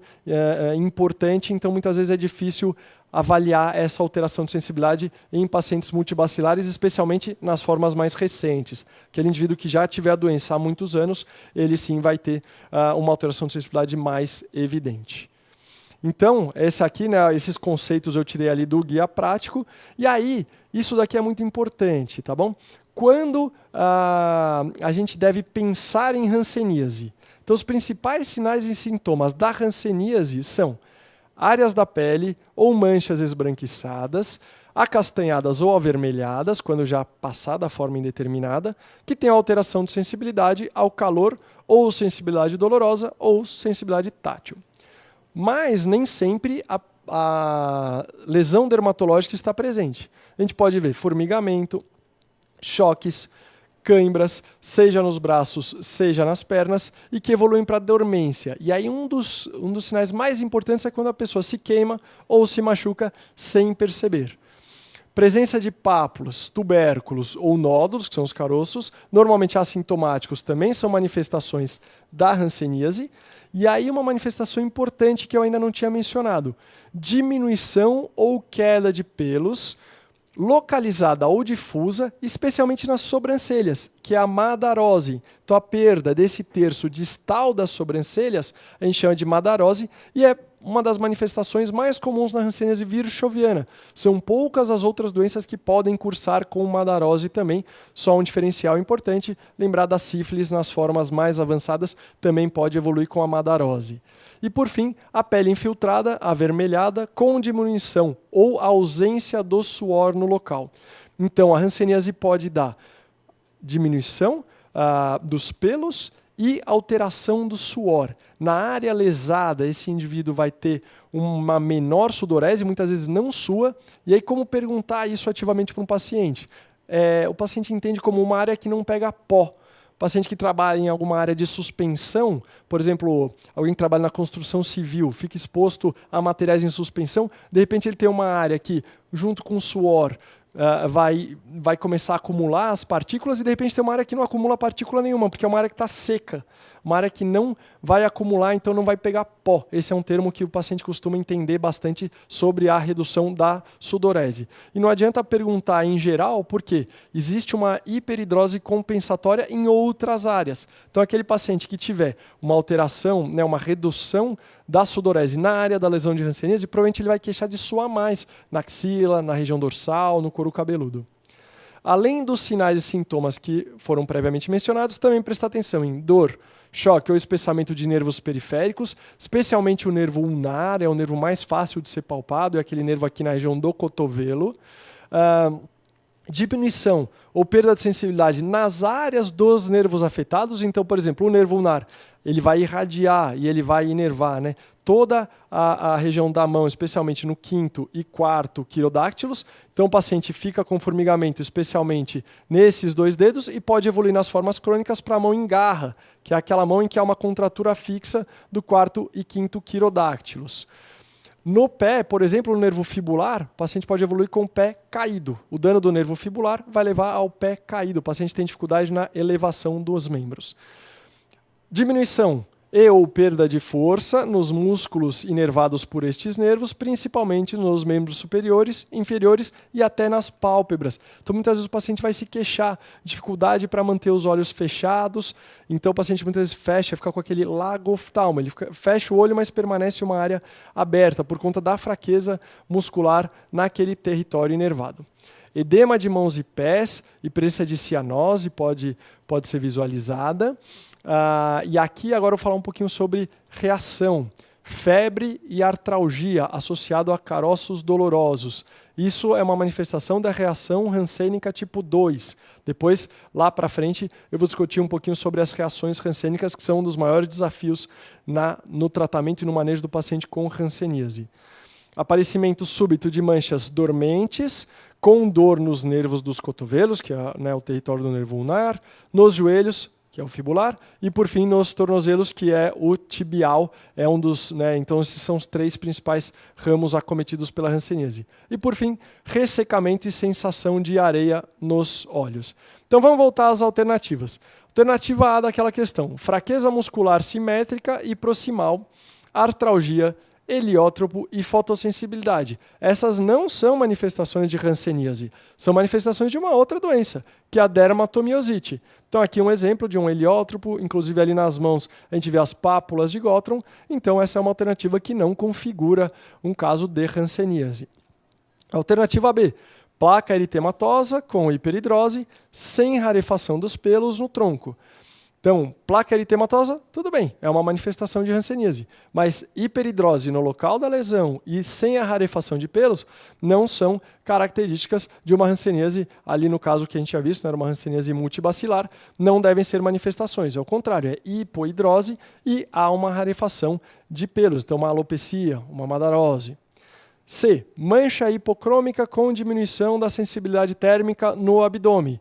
[SPEAKER 1] importante. Então, muitas vezes é difícil avaliar essa alteração de sensibilidade em pacientes multibacilares, especialmente nas formas mais recentes. Aquele indivíduo que já tiver a doença há muitos anos, ele sim vai ter uma alteração de sensibilidade mais evidente. Então, esses conceitos eu tirei ali do guia prático, e aí, isso daqui é muito importante, tá bom? Quando a gente deve pensar em hanseníase? Então, os principais sinais e sintomas da hanseníase são áreas da pele ou manchas esbranquiçadas, acastanhadas ou avermelhadas, quando já passar da forma indeterminada, que tem alteração de sensibilidade ao calor, ou sensibilidade dolorosa, ou sensibilidade tátil. Mas nem sempre a lesão dermatológica está presente. A gente pode ver formigamento, choques, cãibras, seja nos braços, seja nas pernas, e que evoluem para dormência. E aí um dos sinais mais importantes é quando a pessoa se queima ou se machuca sem perceber. Presença de pápulas, tubérculos ou nódulos, que são os caroços, normalmente assintomáticos, também são manifestações da hanseníase. E aí uma manifestação importante que eu ainda não tinha mencionado, diminuição ou queda de pelos, localizada ou difusa, especialmente nas sobrancelhas, que é a madarose. Então a perda desse terço distal das sobrancelhas a gente chama de madarose e é uma das manifestações mais comuns na hanseníase virchoviana. São poucas as outras doenças que podem cursar com madarose também, só um diferencial importante, lembrar da sífilis nas formas mais avançadas também pode evoluir com a madarose. E por fim, a pele infiltrada, avermelhada, com diminuição ou ausência do suor no local. Então a hanseníase pode dar diminuição dos pelos e alteração do suor. Na área lesada, esse indivíduo vai ter uma menor sudorese, muitas vezes não sua. E aí, como perguntar isso ativamente para um paciente? O paciente entende como uma área que não pega pó. Paciente que trabalha em alguma área de suspensão, por exemplo, alguém que trabalha na construção civil, fica exposto a materiais em suspensão, de repente ele tem uma área que, junto com o suor, vai começar a acumular as partículas e de repente tem uma área que não acumula partícula nenhuma, porque é uma área que está seca, uma área que não vai acumular, então não vai pegar pó. Esse é um termo que o paciente costuma entender bastante sobre a redução da sudorese. E não adianta perguntar em geral, porque existe uma hiperidrose compensatória em outras áreas. Então aquele paciente que tiver uma alteração, uma redução da sudorese na área da lesão de hanseníase, provavelmente ele vai queixar de suar mais na axila, na região dorsal, no couro cabeludo. Além dos sinais e sintomas que foram previamente mencionados, também prestar atenção em dor, choque ou espessamento de nervos periféricos, especialmente o nervo ulnar, é o nervo mais fácil de ser palpado, é aquele nervo aqui na região do cotovelo. Diminuição ou perda de sensibilidade nas áreas dos nervos afetados. Então, por exemplo, o nervo ulnar, ele vai irradiar e ele vai inervar, toda a região da mão, especialmente no 5º e 4º quirodáctilos. Então o paciente fica com formigamento, especialmente nesses 2 dedos, e pode evoluir nas formas crônicas para a mão em garra, que é aquela mão em que há uma contratura fixa do 4º e 5º quirodáctilos. No pé, por exemplo, no nervo fibular, o paciente pode evoluir com o pé caído. O dano do nervo fibular vai levar ao pé caído. O paciente tem dificuldade na elevação dos membros. Diminuição e ou perda de força nos músculos inervados por estes nervos, principalmente nos membros superiores, inferiores e até nas pálpebras. Então, muitas vezes o paciente vai se queixar, dificuldade para manter os olhos fechados. Então, o paciente muitas vezes fecha, fica com aquele lagoftalmo. Ele fecha o olho, mas permanece uma área aberta por conta da fraqueza muscular naquele território inervado. Edema de mãos e pés e presença de cianose pode ser visualizada. E aqui agora eu vou falar um pouquinho sobre reação. Febre e artralgia associado a caroços dolorosos. Isso é uma manifestação da reação hansênica tipo 2. Depois, lá para frente, eu vou discutir um pouquinho sobre as reações hansênicas, que são um dos maiores desafios no tratamento e no manejo do paciente com hanseníase. Aparecimento súbito de manchas dormentes, com dor nos nervos dos cotovelos, que é o território do nervo ulnar, nos joelhos, que é o fibular, e por fim nos tornozelos, que é o tibial, é um dos, então esses são os 3 principais ramos acometidos pela hanseníase. E por fim, ressecamento e sensação de areia nos olhos. Então vamos voltar às alternativas. Alternativa A daquela questão: fraqueza muscular simétrica e proximal, artralgia, heliótropo e fotossensibilidade. Essas não são manifestações de hanseníase, são manifestações de uma outra doença, que é a dermatomiosite. Então aqui um exemplo de um heliótropo, inclusive ali nas mãos a gente vê as pápulas de Gottron. Então essa é uma alternativa que não configura um caso de hanseníase. Alternativa B: placa eritematosa com hiperidrose, sem rarefação dos pelos no tronco. Então, placa eritematosa, tudo bem, é uma manifestação de hanseníase, mas hiperidrose no local da lesão e sem a rarefação de pelos não são características de uma hanseníase, ali no caso que a gente tinha visto, era uma hanseníase multibacilar, não devem ser manifestações, ao contrário, é hipoidrose e há uma rarefação de pelos, então uma alopecia, uma madarose. C, mancha hipocrômica com diminuição da sensibilidade térmica no abdômen.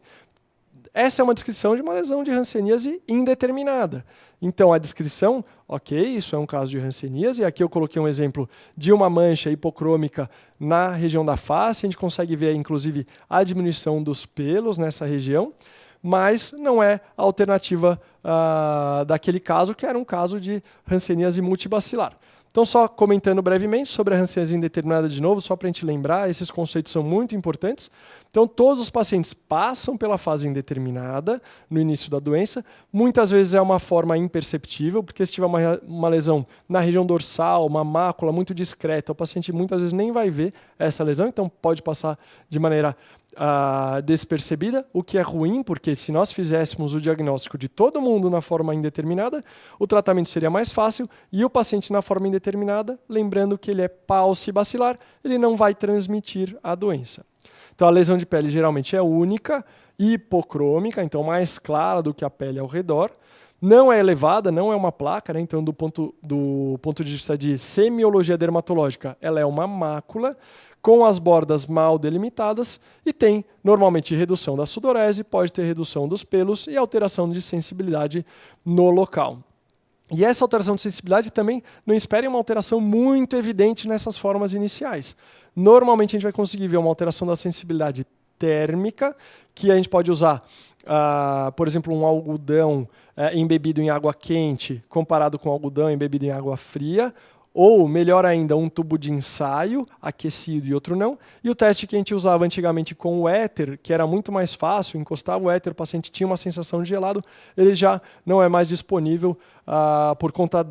[SPEAKER 1] Essa é uma descrição de uma lesão de hanseníase indeterminada. Então, a descrição, ok, isso é um caso de hanseníase. Aqui eu coloquei um exemplo de uma mancha hipocrômica na região da face. A gente consegue ver, inclusive, a diminuição dos pelos nessa região, mas não é a alternativa daquele caso, que era um caso de hanseníase multibacilar. Então, só comentando brevemente sobre a hanseníase indeterminada de novo, só para a gente lembrar, esses conceitos são muito importantes. Então, todos os pacientes passam pela fase indeterminada no início da doença. Muitas vezes é uma forma imperceptível, porque se tiver uma lesão na região dorsal, uma mácula muito discreta, o paciente muitas vezes nem vai ver essa lesão, então pode passar de maneira despercebida, o que é ruim, porque se nós fizéssemos o diagnóstico de todo mundo na forma indeterminada, o tratamento seria mais fácil e o paciente na forma indeterminada, lembrando que ele é paucibacilar, ele não vai transmitir a doença. Então a lesão de pele geralmente é única, hipocrômica, então mais clara do que a pele ao redor, não é elevada, não é uma placa, né? Então do ponto de vista de semiologia dermatológica, ela é uma mácula, com as bordas mal delimitadas e tem normalmente redução da sudorese, pode ter redução dos pelos e alteração de sensibilidade no local. E essa alteração de sensibilidade também não espere uma alteração muito evidente nessas formas iniciais. Normalmente a gente vai conseguir ver uma alteração da sensibilidade térmica, que a gente pode usar, por exemplo, um algodão embebido em água quente comparado com algodão embebido em água fria, ou, melhor ainda, um tubo de ensaio, aquecido e outro não. E o teste que a gente usava antigamente com o éter, que era muito mais fácil, encostava o éter, o paciente tinha uma sensação de gelado, ele já não é mais disponível por conta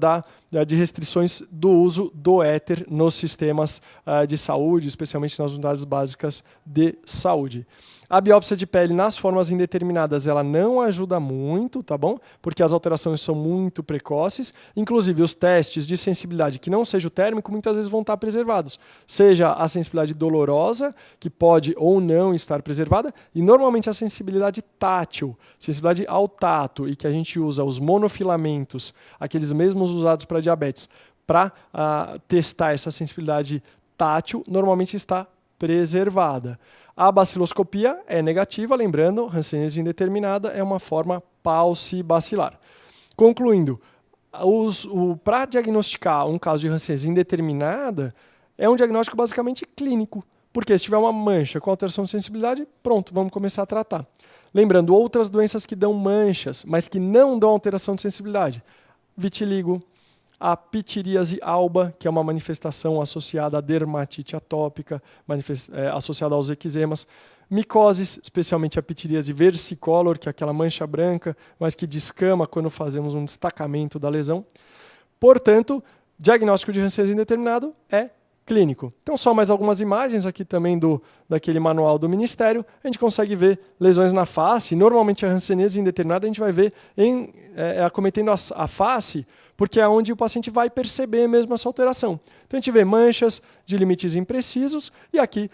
[SPEAKER 1] de restrições do uso do éter nos sistemas de saúde, especialmente nas unidades básicas de saúde. A biópsia de pele nas formas indeterminadas ela não ajuda muito, tá bom? Porque as alterações são muito precoces. Inclusive, os testes de sensibilidade que não seja o térmico muitas vezes vão estar preservados. Seja a sensibilidade dolorosa, que pode ou não estar preservada, e normalmente a sensibilidade tátil, sensibilidade ao tato, e que a gente usa os monofilamentos, aqueles mesmos usados para diabetes, para testar essa sensibilidade tátil, normalmente está preservada. A baciloscopia é negativa, lembrando, hanseníase indeterminada é uma forma paucibacilar. Concluindo, para diagnosticar um caso de hanseníase indeterminada, é um diagnóstico basicamente clínico, porque se tiver uma mancha com alteração de sensibilidade, pronto, vamos começar a tratar. Lembrando, outras doenças que dão manchas, mas que não dão alteração de sensibilidade, vitiligo, a pitiríase alba, que é uma manifestação associada à dermatite atópica, associada aos eczemas, micoses, especialmente a pitiríase versicolor, que é aquela mancha branca, mas que descama quando fazemos um destacamento da lesão. Portanto, diagnóstico de hanseníase indeterminado é clínico. Então, só mais algumas imagens aqui também daquele manual do Ministério. A gente consegue ver lesões na face. Normalmente, a hanseníase indeterminada a gente vai ver acometendo a face, porque é onde o paciente vai perceber mesmo essa alteração. Então, a gente vê manchas de limites imprecisos e aqui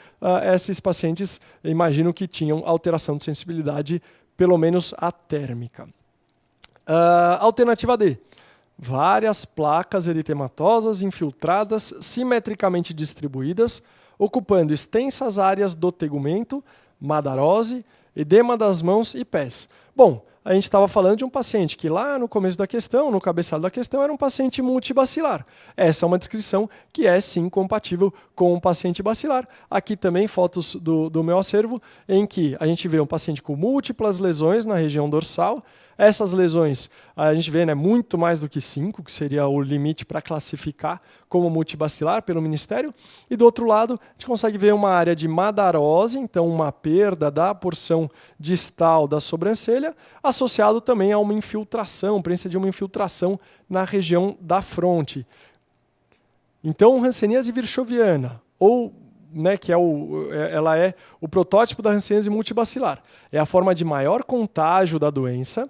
[SPEAKER 1] esses pacientes, imagino que tinham alteração de sensibilidade, pelo menos a térmica. Alternativa D. Várias placas eritematosas infiltradas, simetricamente distribuídas, ocupando extensas áreas do tegumento, madarose, edema das mãos e pés. Bom, a gente estava falando de um paciente que lá no começo da questão, no cabeçalho da questão, era um paciente multibacilar. Essa é uma descrição que é sim compatível com um paciente bacilar. Aqui também fotos do meu acervo, em que a gente vê um paciente com múltiplas lesões na região dorsal. Essas lesões, a gente vê muito mais do que 5, que seria o limite para classificar como multibacilar pelo Ministério. E do outro lado, a gente consegue ver uma área de madarose, então uma perda da porção distal da sobrancelha, associado também a uma infiltração, presença de uma infiltração na região da fronte. Então, hanseníase virchoviana, ou que ela é o protótipo da hanseníase multibacilar. É a forma de maior contágio da doença,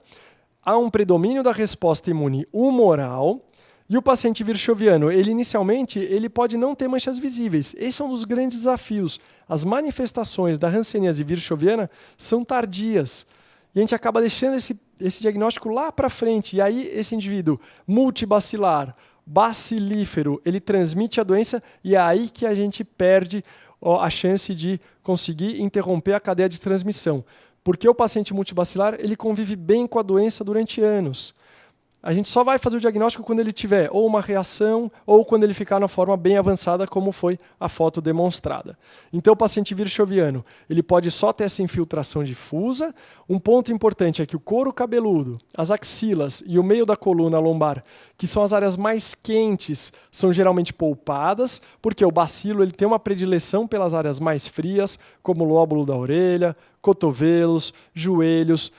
[SPEAKER 1] há um predomínio da resposta imune humoral, e o paciente virchoviano, inicialmente, ele pode não ter manchas visíveis. Esse é um dos grandes desafios. As manifestações da hanseníase virchoviana são tardias, e a gente acaba deixando esse diagnóstico lá para frente, e aí esse indivíduo multibacilar, bacilífero, ele transmite a doença e é aí que a gente perde a chance de conseguir interromper a cadeia de transmissão. Porque o paciente multibacilar ele convive bem com a doença durante anos. A gente só vai fazer o diagnóstico quando ele tiver ou uma reação ou quando ele ficar na forma bem avançada, como foi a foto demonstrada. Então, o paciente virchoviano, ele pode só ter essa infiltração difusa. Um ponto importante é que o couro cabeludo, as axilas e o meio da coluna lombar, que são as áreas mais quentes, são geralmente poupadas, porque o bacilo ele tem uma predileção pelas áreas mais frias, como o lóbulo da orelha, cotovelos, joelhos,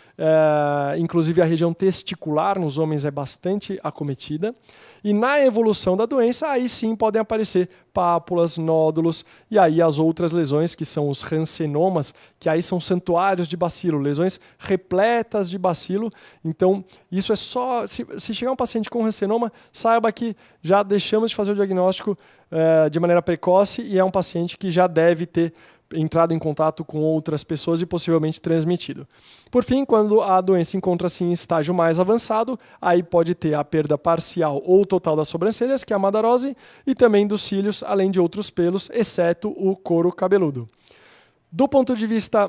[SPEAKER 1] inclusive a região testicular nos homens é bastante acometida. E na evolução da doença, aí sim podem aparecer pápulas, nódulos e aí as outras lesões, que são os rancenomas, que aí são santuários de bacilo, lesões repletas de bacilo. Então, isso é só... Se chegar um paciente com rancenoma, saiba que já deixamos de fazer o diagnóstico de maneira precoce e é um paciente que já deve ter entrado em contato com outras pessoas e possivelmente transmitido. Por fim, quando a doença encontra-se em estágio mais avançado, aí pode ter a perda parcial ou total das sobrancelhas, que é a madarose, e também dos cílios, além de outros pelos, exceto o couro cabeludo. Do ponto de vista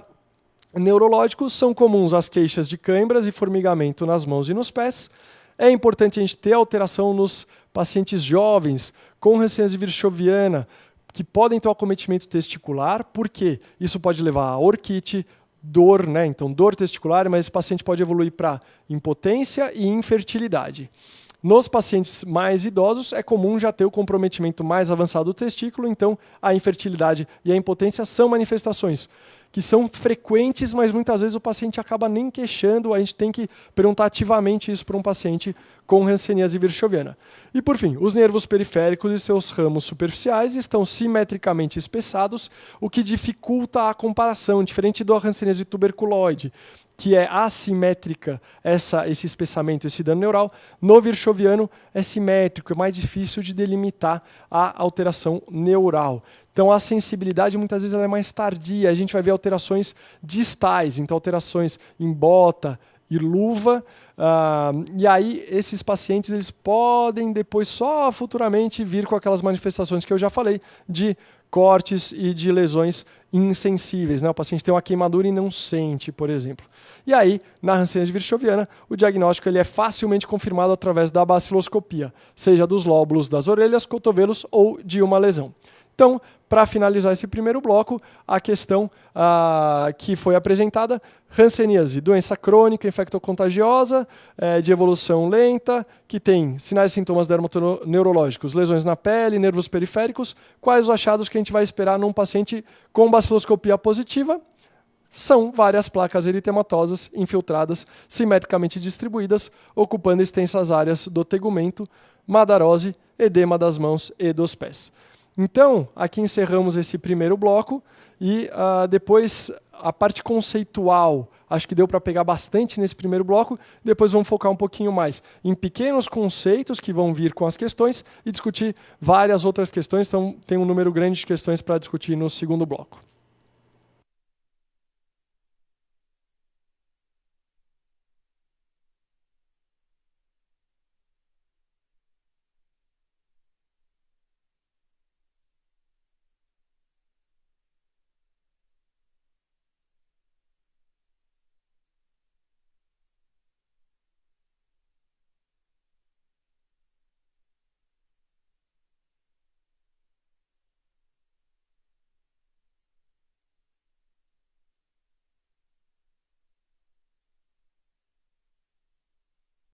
[SPEAKER 1] neurológico, são comuns as queixas de câimbras e formigamento nas mãos e nos pés. É importante a gente ter alteração nos pacientes jovens com ranceníase virchoviana, que podem ter um acometimento testicular, porque isso pode levar a orquite, dor, né? Então dor testicular, mas esse paciente pode evoluir para impotência e infertilidade. Nos pacientes mais idosos, é comum já ter o comprometimento mais avançado do testículo, então a infertilidade e a impotência são manifestações que são frequentes, mas muitas vezes o paciente acaba nem queixando, a gente tem que perguntar ativamente isso para um paciente com ranceníase virchoviana. E por fim, os nervos periféricos e seus ramos superficiais estão simetricamente espessados, o que dificulta a comparação, diferente da ranceníase tuberculoide, que é assimétrica esse espessamento, esse dano neural. No virchoviano é simétrico, é mais difícil de delimitar a alteração neural. Então a sensibilidade muitas vezes ela é mais tardia, a gente vai ver alterações distais, então alterações em bota e luva, e aí esses pacientes eles podem depois só futuramente vir com aquelas manifestações que eu já falei, de cortes e de lesões insensíveis, né? O paciente tem uma queimadura e não sente, por exemplo. E aí, na ranceníase virchoviana, o diagnóstico ele é facilmente confirmado através da baciloscopia, seja dos lóbulos das orelhas, cotovelos ou de uma lesão. Então, para finalizar esse primeiro bloco, a questão que foi apresentada, ranceníase, doença crônica, infectocontagiosa, de evolução lenta, que tem sinais e sintomas dermatoneurológicos, lesões na pele, nervos periféricos. Quais os achados que a gente vai esperar num paciente com baciloscopia positiva? São várias placas eritematosas infiltradas, simetricamente distribuídas, ocupando extensas áreas do tegumento, madarose, edema das mãos e dos pés. Então, aqui encerramos esse primeiro bloco e depois a parte conceitual, acho que deu para pegar bastante nesse primeiro bloco, depois vamos focar um pouquinho mais em pequenos conceitos que vão vir com as questões e discutir várias outras questões, então tem um número grande de questões para discutir no segundo bloco.